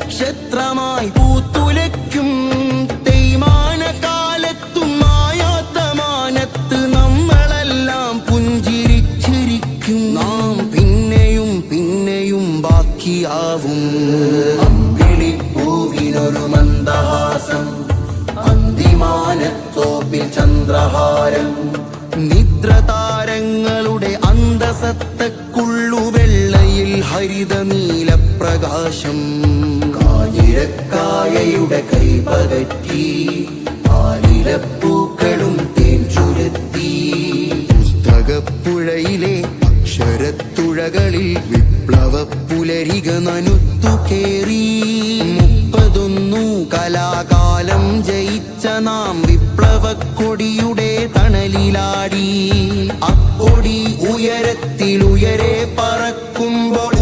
നക്ഷത്രമായി പൂത്തുലയ്ക്കും തേയ്മാന കാലത്തും മായാത്ത മാനത്ത് നമ്മളെല്ലാം പുഞ്ചിരിച്ചിരിക്കും. നാം പിന്നെയും പിന്നെയും ബാക്കിയാവും. അമ്പിളിപ്പൂവിനൊരു മന്ദഹാസം, അന്തിമാനത്തോപ്പിൽ ചന്ദ്രഹാരം, നിദ്രതാരങ്ങളുടെ അന്തസത്തക്കുള്ളുവെള്ളയിൽ ഹരിത നീലപ്രകാശം. കാഞ്ഞിരക്കായയുടെ കൈപകറ്റി ആലിലപ്പൂക്കളും തേൻ ചുരത്തി. പുസ്തകപ്പുഴയിലെ അക്ഷരത്തുഴകളിൽ വിപ്ലവപ്പുലരിക നനുത്തുകേറി. 31 കലാകാലം ജയിച്ച നാം വിപ്ലവക്കൊടിയുടെ തണലിലാടി. അക്കൊടി ഉയരത്തിലുയരെ പറക്കുമ്പോൾ